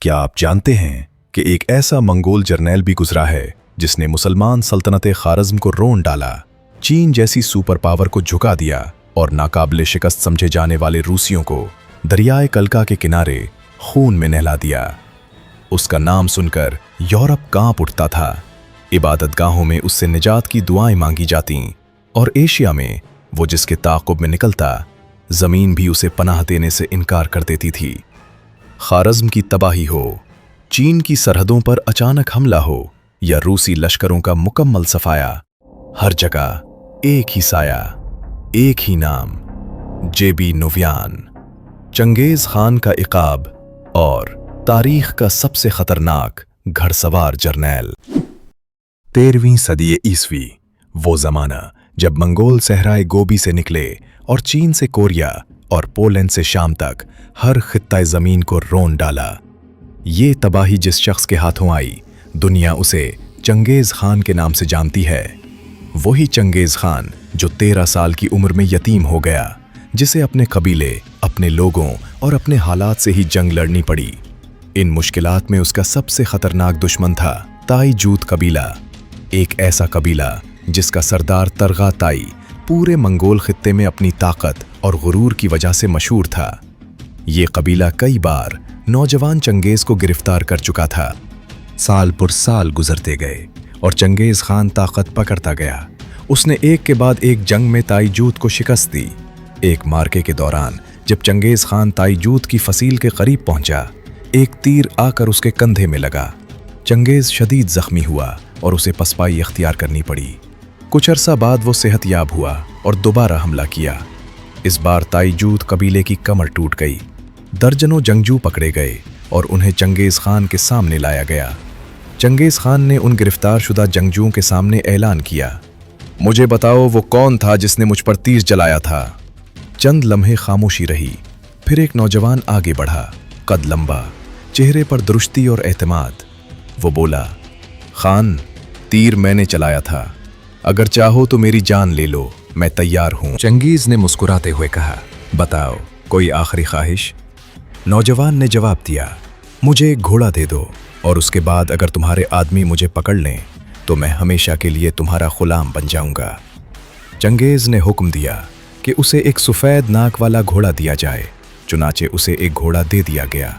क्या आप जानते हैं कि एक ऐसा मंगोल जर्नैल भी गुजरा है जिसने मुसलमान सल्तनत खारज़्म को रोन डाला, चीन जैसी सुपर पावर को झुका दिया और नाकाबिले शिकस्त समझे जाने वाले रूसियों को दरियाए कलका के किनारे खून में नहला दिया। उसका नाम सुनकर यूरोप कांप उठता था। इबादतगाहों में उससे निजात की दुआएं मांगी जातीं और एशिया में वो जिसके ताक़ुब में निकलता, ज़मीन भी उसे पनाह देने से इनकार कर देती थी। खारज़्म की तबाही हो, चीन की सरहदों पर अचानक हमला हो या रूसी लश्करों का मुकम्मल सफाया, हर जगह एक ही साया, एक ही नाम, जेबी नोवियान, चंगेज़ खान का इक़ाब और तारीख़ का सबसे ख़तरनाक घड़सवार जर्नैल। 13वीं सदी ईस्वी, वो ज़माना जब मंगोल सहराए गोबी से निकले और चीन से कोरिया और पोलैंड से शाम तक हर खित्ताए ज़मीन को रोन डाला। ये तबाही जिस शख्स के हाथों आई, दुनिया उसे चंगेज़ खान के नाम से जानती है। वही चंगेज़ खान जो 13 साल की उम्र में यतीम हो गया, जिसे अपने कबीले, अपने लोगों और अपने हालात से ही जंग लड़नी पड़ी। इन मुश्किलात में उसका सबसे ख़तरनाक दुश्मन था ताई जूत कबीला, एक ऐसा कबीला जिसका सरदार तरगा ताई पूरे मंगोल खित्ते में अपनी ताकत और गुरूर की वजह से मशहूर था। ये कबीला कई बार नौजवान चंगेज़ को गिरफ्तार कर चुका था। साल पुर साल गुजरते गए और चंगेज़ खान ताकत पकड़ता गया। उसने एक के बाद एक जंग में ताईजूत को शिकस्त दी। एक मार्के के दौरान जब चंगेज़ खान ताईजूत की फसील के करीब पहुंचा, एक तीर आकर उसके कंधे में लगा। चंगेज़ शदीद जख्मी हुआ और उसे पसपाई इख्तियार करनी पड़ी। कुछ अरसा बाद वो सेहतयाब हुआ और दोबारा हमला किया। इस बार ताईजूत कबीले की कमर टूट गई। दर्जनों जंगजू पकड़े गए और उन्हें चंगेज़ खान के सामने लाया गया। चंगेज़ खान ने उन गिरफ्तार शुदा जंगजुओं के सामने ऐलान किया, मुझे बताओ वो कौन था जिसने मुझ पर तीर चलाया था। चंद लम्हे खामोशी रही, फिर एक नौजवान आगे बढ़ा, कद लंबा, चेहरे पर दुरुस्ती और एतमाद। वो बोला, खान, तीर मैंने चलाया था, अगर चाहो तो मेरी जान ले लो, मैं तैयार हूं। चंगेज़ ने मुस्कुराते हुए कहा, बताओ, कोई आखिरी ख्वाहिश? नौजवान ने जवाब दिया, मुझे एक घोड़ा दे दो और उसके बाद अगर तुम्हारे आदमी मुझे पकड़ लें तो मैं हमेशा के लिए तुम्हारा गुलाम बन जाऊंगा। चंगेज़ ने हुक्म दिया कि उसे एक सफ़ेद नाक वाला घोड़ा दिया जाए। चुनाचे उसे एक घोड़ा दे दिया गया।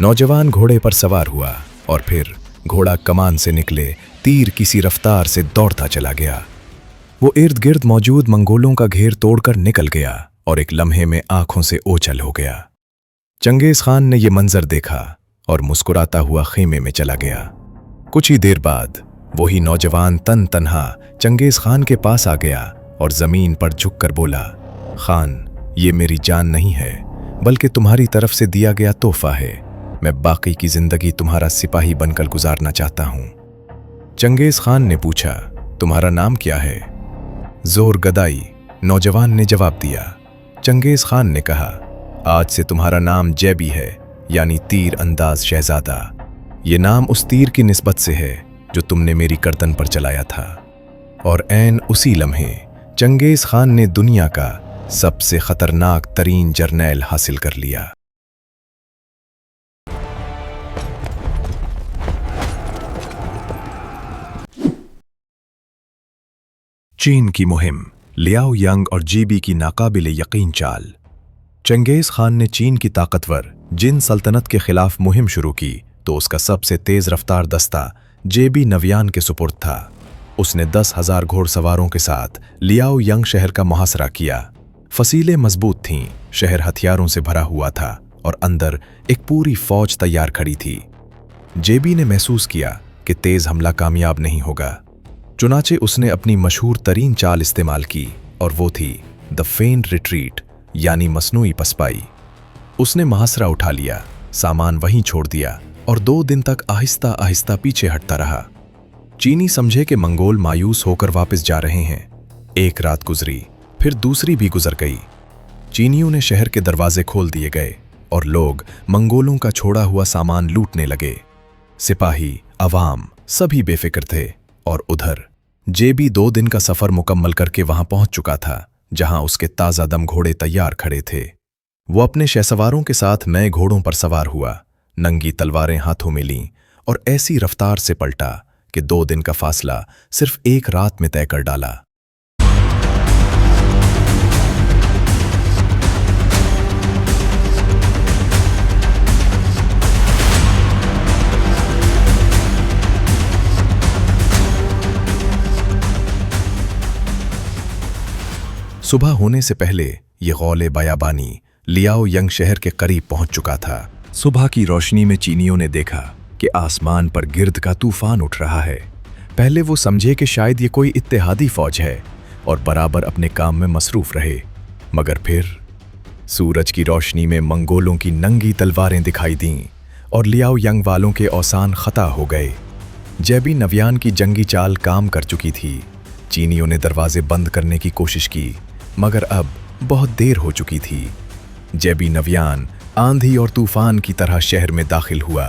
नौजवान घोड़े पर सवार हुआ और फिर घोड़ा कमान से निकले तीर किसी रफ्तार से दौड़ता चला गया। वो इर्द गिर्द मौजूद मंगोलों का घेर तोड़कर निकल गया और एक लम्हे में आंखों से ओझल हो गया। चंगेज़ खान ने यह मंजर देखा और मुस्कुराता हुआ खेमे में चला गया। कुछ ही देर बाद वही नौजवान तन तन्हा चंगेज़ खान के पास आ गया और ज़मीन पर झुककर बोला, खान, ये मेरी जान नहीं है बल्कि तुम्हारी तरफ से दिया गया तोहफा है। मैं बाकी की ज़िंदगी तुम्हारा सिपाही बनकर गुजारना चाहता हूँ। चंगेज़ खान ने पूछा, तुम्हारा नाम क्या है? ज़ोर गदाई, नौजवान ने जवाब दिया। चंगेज़ खान ने कहा, आज से तुम्हारा नाम जैबी है, यानी तीर अंदाज शहजादा। ये नाम उस तीर की निस्बत से है जो तुमने मेरी गर्दन पर चलाया था। और ऐन उसी लम्हे चंगेज़ खान ने दुनिया का सबसे खतरनाक तरीन जर्नैल हासिल कर लिया। चीन की मुहिम, लियाओ यंग और जेबी की नाकाबिले यकीन चाल। चंगेज़ खान ने चीन की ताकतवर जिन सल्तनत के खिलाफ मुहिम शुरू की तो उसका सबसे तेज़ रफ्तार दस्ता जेबी नवियान के सुपुर्द था। उसने 10,000 घोड़सवारों के साथ लियाओ यंग शहर का मुहासरा किया। फसीलें मजबूत थीं, शहर हथियारों से भरा हुआ था और अंदर एक पूरी फौज तैयार खड़ी थी। जेबी ने महसूस किया कि तेज़ हमला कामयाब नहीं होगा। चुनाचे उसने अपनी मशहूर तरीन चाल इस्तेमाल की और वो थी द फेंड रिट्रीट, यानी मसनूई पसपाई। उसने मुहासरा उठा लिया, सामान वहीं छोड़ दिया और 2 दिन तक आहिस्ता आहिस्ता पीछे हटता रहा। चीनी समझे कि मंगोल मायूस होकर वापस जा रहे हैं। एक रात गुजरी, फिर दूसरी भी गुजर गई। चीनियों ने शहर के दरवाजे खोल दिए गए और लोग मंगोलों का छोड़ा हुआ सामान लूटने लगे। सिपाही, अवाम सभी बेफिक्र थे और उधर जेबी 2 दिन का सफर मुकम्मल करके वहां पहुंच चुका था, जहां उसके ताज़ा दम घोड़े तैयार खड़े थे। वो अपने शहसवारों के साथ नए घोड़ों पर सवार हुआ। नंगी तलवारें हाथों में लीं और ऐसी रफ्तार से पलटा कि 2 दिन का फासला सिर्फ एक रात में तय कर डाला। सुबह होने से पहले ये गौले बयाबानी लियाओ यंग शहर के करीब पहुंच चुका था। सुबह की रोशनी में चीनियों ने देखा कि आसमान पर गिर्द का तूफान उठ रहा है। पहले वो समझे कि शायद ये कोई इत्तेहादी फौज है और बराबर अपने काम में मसरूफ रहे, मगर फिर सूरज की रोशनी में मंगोलों की नंगी तलवारें दिखाई दीं और लियाओ यंग वालों के औसान खता हो गए। जेबी नव्यान की जंगी चाल काम कर चुकी थी। चीनियों ने दरवाजे बंद करने की कोशिश की, मगर अब बहुत देर हो चुकी थी। जेबी नव्यान आंधी और तूफान की तरह शहर में दाखिल हुआ।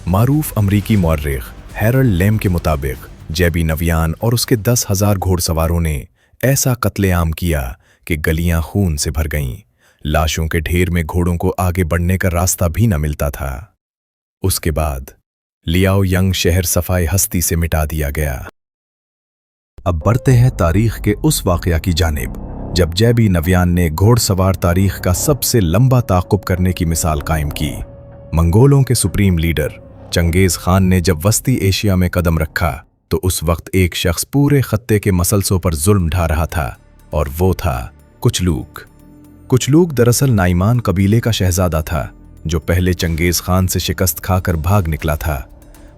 मारूफ अमरीकी मौर्रिख हैरल्ड लेम के मुताबिक जेबी नव्यान और उसके 10,000 घोड़सवारों ने ऐसा कत्लेआम किया कि गलियां खून से भर गईं। लाशों के ढेर में घोड़ों को आगे बढ़ने का रास्ता भी न मिलता था। उसके बाद लियाओ यंग शहर सफाई हस्ती से मिटा दिया गया। अब बढ़ते हैं तारीख के उस वाकया की जानिब जब जेबी नव्यान ने घोड़सवार तारीख का सबसे लंबा ताक़ुब करने की मिसाल कायम की। मंगोलों के सुप्रीम लीडर चंगेज़ खान ने जब वस्ती एशिया में कदम रखा तो उस वक्त एक शख्स पूरे खत्ते के मसलसों पर जुल्म ढा रहा था, और वो था कुचलूक। कुचलूक दरअसल नाइमान कबीले का शहजादा था जो पहले चंगेज़ खान से शिकस्त खाकर भाग निकला था।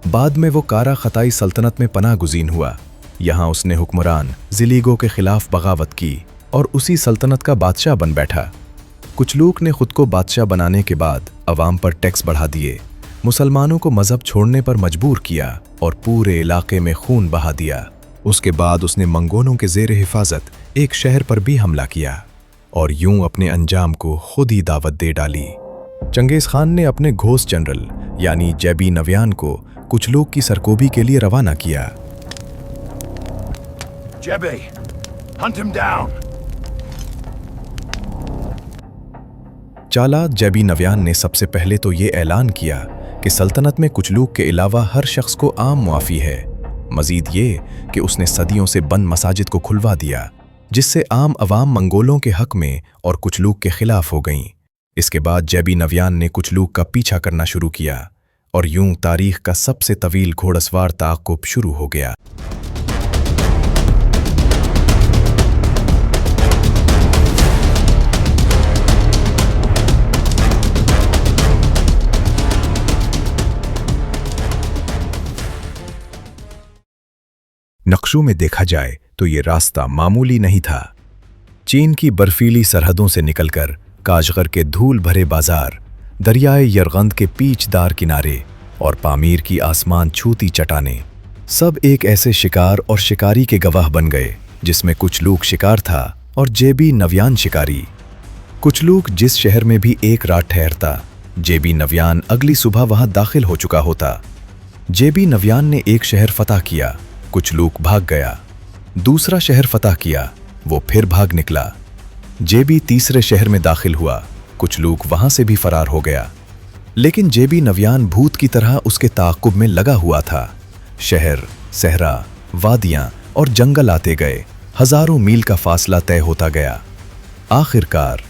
बाद में वो कारा खताई सल्तनत में पनाह गुज़ीन हुआ। यहाँ उसने हुक्मरान ज़िलीगो के खिलाफ बगावत की और उसी सल्तनत का बादशाह बन बैठा। कुचलूक ने खुद को बादशाह बनाने के बाद अवाम पर टैक्स बढ़ा दिए, मुसलमानों को मजहब छोड़ने पर मजबूर किया और पूरे इलाके में खून बहा दिया। उसके बाद उसने मंगोलों के ज़ेर हिफाजत एक शहर पर भी हमला किया और यूं अपने अंजाम को खुद ही दावत दे डाली। चंगेज़ खान ने अपने घोस्ट जनरल यानी जेबी नव्यान को कुचलूक की सरकोबी के लिए रवाना किया। Jebby, hunt him down. चालाक जेबी नव्यान ने सबसे पहले तो ये ऐलान किया कि सल्तनत में कुचलूक के अलावा हर शख्स को आम मुआफ़ी है। मज़ीद ये कि उसने सदियों से बंद मसाजिद को खुलवा दिया, जिससे आम अवाम मंगोलों के हक में और कुचलूक के खिलाफ हो गईं। इसके बाद जेबी नव्यान ने कुचलूक का पीछा करना शुरू किया और यूं तारीख का सबसे तवील घोड़सवार ताक़ुब शुरू हो गया। नक्शों में देखा जाए तो ये रास्ता मामूली नहीं था। चीन की बर्फीली सरहदों से निकलकर काशगर के धूल भरे बाजार, दरियाए यरगंद के पीचदार किनारे और पामीर की आसमान छूती चट्टानें, सब एक ऐसे शिकार और शिकारी के गवाह बन गए जिसमें कुचलूक शिकार था और जेबी नव्यान शिकारी। कुचलूक जिस शहर में भी एक रात ठहरता, जेबी नव्यान अगली सुबह वहां दाखिल हो चुका होता। जेबी नव्यान ने एक शहर फतह किया, कुचलूक भाग गया। दूसरा शहर फतह किया, वो फिर भाग निकला। जेबी तीसरे शहर में दाखिल हुआ, कुचलूक वहां से भी फरार हो गया। लेकिन जेबी नव्यान भूत की तरह उसके ताक़ुब में लगा हुआ था। शहर, सहरा, वादियां और जंगल आते गए, हजारों मील का फासला तय होता गया। आखिरकार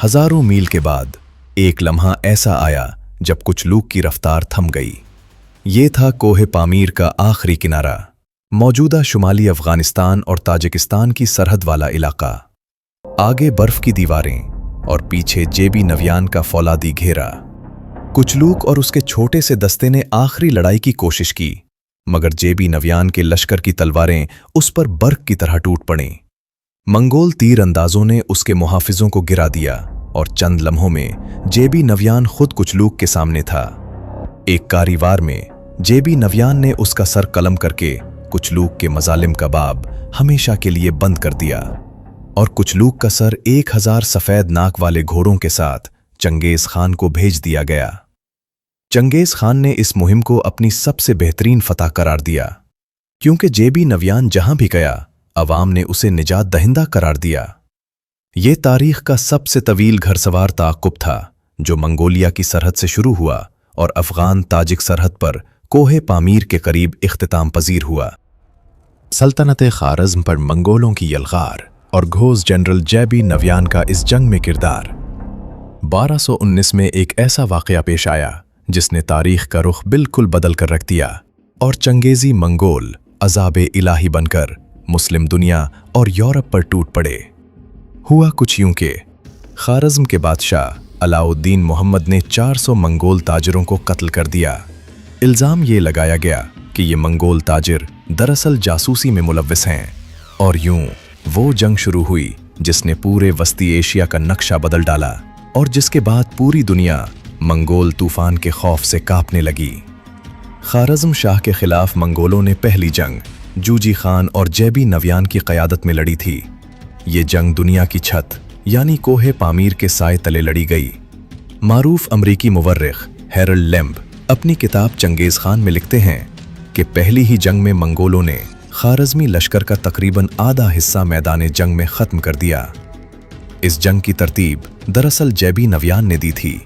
हजारों मील के बाद एक लम्हा ऐसा आया जब कुचलूक की रफ्तार थम गई। ये था कोहे पामीर का आखिरी किनारा, मौजूदा शुमाली अफगानिस्तान और ताजिकिस्तान की सरहद वाला इलाका। आगे बर्फ की दीवारें और पीछे जेबी नव्यान का फौलादी घेरा। कुचलूक और उसके छोटे से दस्ते ने आखिरी लड़ाई की कोशिश की, मगर जेबी नव्यान के लश्कर की तलवारें उस पर बर्फ की तरह टूट पड़ीं। मंगोल तीर अंदाजों ने उसके मुहाफिजों को गिरा दिया और चंद लम्हों में जेबी नव्यान खुद कुचलूक के सामने था। एक कारी-वार में जेबी नव्यान ने उसका सर कलम करके कुचलूक के मजालिम का बाब हमेशा के लिए बंद कर दिया और कुचलूक का सर 1000 सफेद नाक वाले घोड़ों के साथ चंगेज़ खान को भेज दिया गया। चंगेज़ खान ने इस मुहिम को अपनी सबसे बेहतरीन फतह करार दिया, क्योंकि जेबी नव्यान जहां भी गया अवाम ने उसे निजात दहिंदा करार दिया। ये तारीख का सबसे तवील घरसवार ताक़ुब था जो मंगोलिया की सरहद से शुरू हुआ और अफगान ताजिक सरहद पर कोहे पामीर के करीब इख्तिताम पजीर हुआ। सल्तनत खारज़्म पर मंगोलों की यलगार और घोष जनरल जैबी नव्यान का इस जंग में किरदार। 1219 में एक ऐसा वाक़या पेश आया जिसने तारीख़ का रुख बिल्कुल बदल कर रख दिया और चंगेज़ी मंगोल अज़ाब इलाही बनकर मुस्लिम दुनिया और यूरोप पर टूट पड़े। हुआ कुछ यूं कि खारज़्म के बादशाह अलाउद्दीन मोहम्मद ने 400 मंगोल ताजिरों को कत्ल कर दिया। इल्ज़ाम ये लगाया गया कि ये मंगोल ताजिर दरअसल जासूसी में मुलव्विस हैं और यूं वो जंग शुरू हुई जिसने पूरे वस्ती एशिया का नक्शा बदल डाला और जिसके बाद पूरी दुनिया मंगोल तूफान के खौफ से कांपने लगी। खारज़्म शाह के खिलाफ मंगोलों ने पहली जंग जूजी खान और जैबी नव्यान की क़यादत में लड़ी थी। ये जंग दुनिया की छत यानी कोहे पामीर के साए तले लड़ी गई। मारूफ अमरीकी मुवर्रिख हैरल्ड लैम्ब अपनी किताब चंगेज़ खान में लिखते हैं कि पहली ही जंग में मंगोलों ने खारज़मी लश्कर का तकरीबन आधा हिस्सा मैदान जंग में ख़त्म कर दिया। इस जंग की तरतीब दरअसल जैबी नव्यान ने दी थी।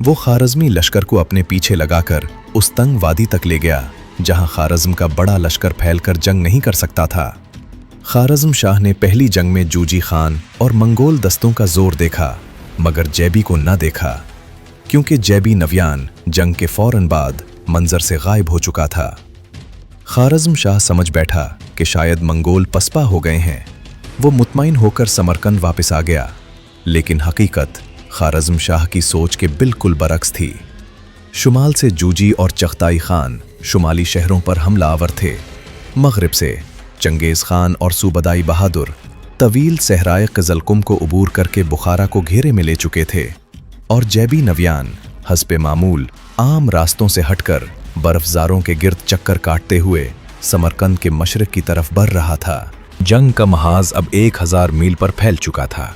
वो खारज़मी लश्कर को अपने पीछे लगाकर उस तंग वादी तक ले गया जहां खारज़्म का बड़ा लश्कर फैलकर जंग नहीं कर सकता था। खारज़्म शाह ने पहली जंग में जूजी खान और मंगोल दस्तों का जोर देखा मगर जैबी को न देखा, क्योंकि जैबी नव्यान जंग के फौरन बाद मंजर से गायब हो चुका था। खारज़्म शाह समझ बैठा कि शायद मंगोल पसपा हो गए हैं। वो मुतमईन होकर समरकंद वापस आ गया, लेकिन हकीकत खारज़्म शाह की सोच के बिल्कुल बरक्स थी। शुमाल से जूजी और चगताई खान शुमाली शहरों पर हमला आवर थे। मगरिब से चंगेज़ खान और सूबदाई बहादुर तवील सहराए क़िज़लकुम को उबूर करके बुखारा को घेरे में ले चुके थे और जैबी नव्यान हस्बे मामूल आम रास्तों से हटकर बर्फ़ज़ारों के गिर्द चक्कर काटते हुए समरकंद के मशरिक़ की तरफ बढ़ रहा था। जंग का महाज अब 1000 मील पर फैल चुका था।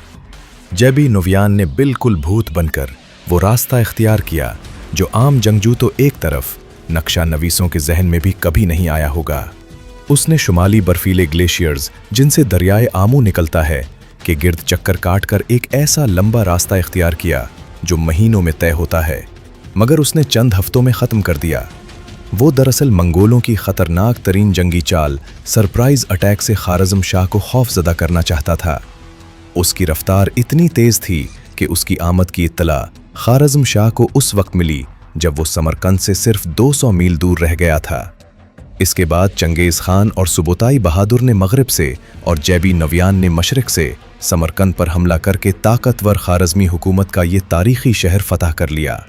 जैबी नव्यान ने बिल्कुल भूत बनकर वो रास्ता इख्तियार किया जो आम जंगजू तो एक तरफ, नक्शा नवीसों के जहन में भी कभी नहीं आया होगा। उसने शुमाली बर्फीले ग्लेशियर्स जिनसे दरियाए आमू निकलता है के गिर्द चक्कर काटकर एक ऐसा लंबा रास्ता इख्तियार किया जो महीनों में तय होता है, मगर उसने चंद हफ्तों में ख़त्म कर दिया। वो दरअसल मंगोलों की ख़तरनाक तरीन जंगी चाल सरप्राइज़ अटैक से खारज़्म शाह को खौफज़दा करना चाहता था। उसकी रफ्तार इतनी तेज़ थी कि उसकी आमद की इत्तला खारज़्म शाह को उस वक्त मिली जब वो समरकंद से सिर्फ 200 मील दूर रह गया था। इसके बाद चंगेज़ खान और सुबोताई बहादुर ने मगरिब से और जैबी नव्यान ने मशरिक़ से समरकंद पर हमला करके ताकतवर खारज़मी हुकूमत का ये तारीख़ी शहर फतह कर लिया।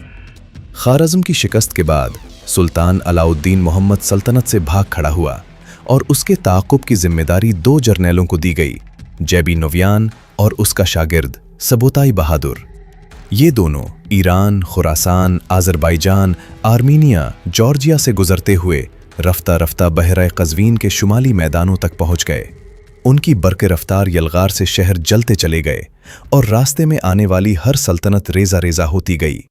खारज़्म की शिकस्त के बाद सुल्तान अलाउद्दीन मोहम्मद सल्तनत से भाग खड़ा हुआ और उसके ताक़ुब की जिम्मेदारी 2 जर्नैलों को दी गई, जैबी नव्यान और उसका शागिर्द सबोताई बहादुर। ये दोनों Iran, Khorasan, Azerbaijan, Armenia, Georgia से गुजरते हुए रफ्ता रफ्ता बहरा क़ज़वीन के शुमाली मैदानों तक पहुँच गए। उनकी बरक़े रफ्तार यलगार से शहर जलते चले गए और रास्ते में आने वाली हर सल्तनत रेज़ा रेज़ा होती गई।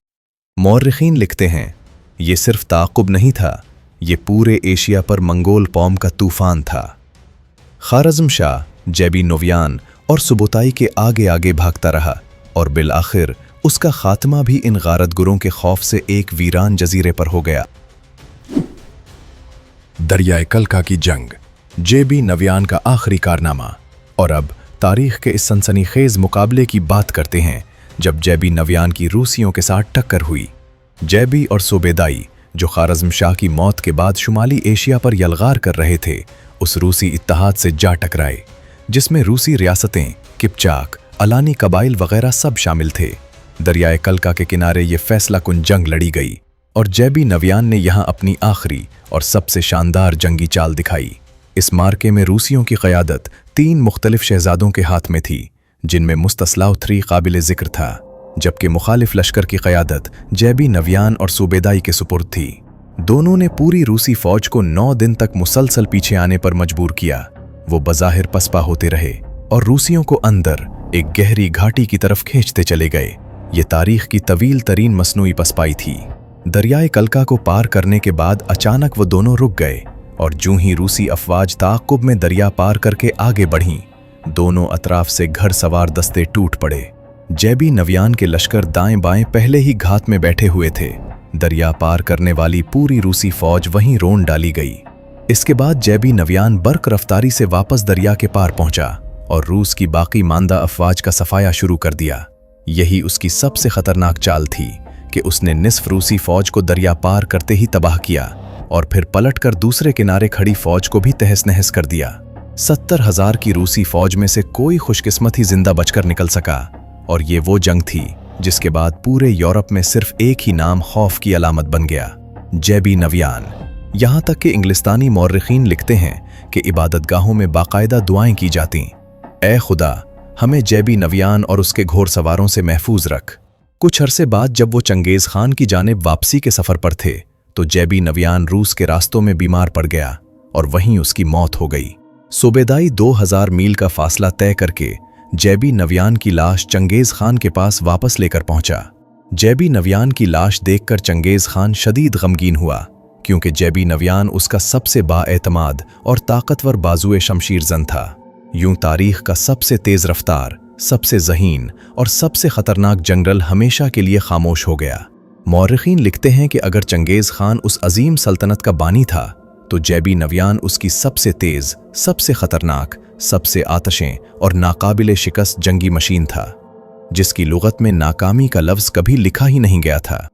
मौर्रिख़ीन लिखते हैं, ये सिर्फ ताक़ुब नहीं था, ये पूरे एशिया पर मंगोल कौम का तूफ़ान था। खारज़्म शाह जैबी नव्यान और सुबोताई के आगे आगे भागता रहा और बिल आखिर उसका खात्मा भी इन गारतगुरों के खौफ से एक वीरान जजीरे पर हो गया। दरियाए कलका की जंग, जैबी नव्यान का आखिरी कारनामा। और अब तारीख़ के इस सनसनीखेज़ मुकाबले की बात करते हैं जब जैबी नव्यान की रूसियों के साथ टक्कर हुई। जैबी और सूबेदाई जो खारज़्म शाह की मौत के बाद शुमाली एशिया पर यलगार कर रहे थे, उस रूसी इत्तेहाद से जा टकराए जिसमें रूसी रियासतें, किपचाक, अलानी कबाइल वगैरह सब शामिल थे। दरियाए कलका के किनारे ये फैसला कुन जंग लड़ी गई और जैबी नव्यान ने यहाँ अपनी आखिरी और सबसे शानदार जंगी चाल दिखाई। इस मार्के में रूसियों की क़यादत 3 मुख्तलिफ शहजादों के हाथ में थी, जिनमें मुस्तस्लाउ III काबिल ज़िक्र था, जबकि मुखालिफ लश्कर की क़यादत जैबी नव्यान और सूबेदाई के सुपुर्द थी। दोनों ने पूरी रूसी फ़ौज को 9 दिन तक मुसलसल पीछे आने पर मजबूर किया। वो बज़ाहिर पसपा होते रहे और रूसियों को अंदर एक गहरी घाटी की तरफ खींचते चले गए। ये तारीख़ की तवील तरीन मसनूई पसपाई थी। दरियाए कलका को पार करने के बाद अचानक वो दोनों रुक गए और जूं ही रूसी अफवाज ताक़ुब में दरिया पार करके आगे बढ़ीं, दोनों अतराफ से घर सवार दस्ते टूट पड़े। जैबी नव्यान के लश्कर दाएं बाएं पहले ही घात में बैठे हुए थे। दरिया पार करने वाली पूरी रूसी फौज वहीं रोन डाली गई। इसके बाद जैबी नव्यान बर्क रफ्तारी से वापस दरिया के पार पहुंचा और रूस की बाकी मांदा अफवाज का सफाया शुरू कर दिया। यही उसकी सबसे खतरनाक चाल थी कि उसने निस्फ रूसी फौज को दरिया पार करते ही तबाह किया और फिर पलटकर दूसरे किनारे खड़ी फौज को भी तहस नहस कर दिया। 70,000 की रूसी फौज में से कोई खुशकिस्मत ही जिंदा बचकर निकल सका और ये वो जंग थी जिसके बाद पूरे यूरोप में सिर्फ एक ही नाम खौफ की अलामत बन गया, जैबी नव्यान। यहाँ तक कि इंग्लिस्तानी मौर्रिखीन लिखते हैं कि इबादतगाहों में बाकायदा दुआएं की जाती, ए खुदा हमें जैबी नव्यान और उसके घोड़सवारों से महफूज रख। कुछ अरसे बाद जब वो चंगेज खान की जानिब वापसी के सफर पर थे तो जैबी नव्यान रूस के रास्तों में बीमार पड़ गया और वहीं उसकी मौत हो गई। सूबेदाई 2000 मील का फासला तय करके जैबी नव्यान की लाश चंगेज खान के पास वापस लेकर पहुंचा। जैबी नव्यान की लाश देखकर चंगेज खान शदीद गमगीन हुआ क्योंकि जैबी नव्यान उसका सबसे बाएतमाद और ताकतवर बाजुए शमशीर जन था। यूं तारीख का सबसे तेज रफ्तार, सबसे ज़हीन और सबसे खतरनाक जनरल हमेशा के लिए खामोश हो गया। मौर्रिखीन लिखते हैं कि अगर चंगेज खान उस अजीम सल्तनत का बानी था तो जैबी नव्यान उसकी सबसे तेज, सबसे खतरनाक, सबसे आतशें और नाकाबिले शिकस्त जंगी मशीन था, जिसकी लुगत में नाकामी का लफ्ज़ कभी लिखा ही नहीं गया था।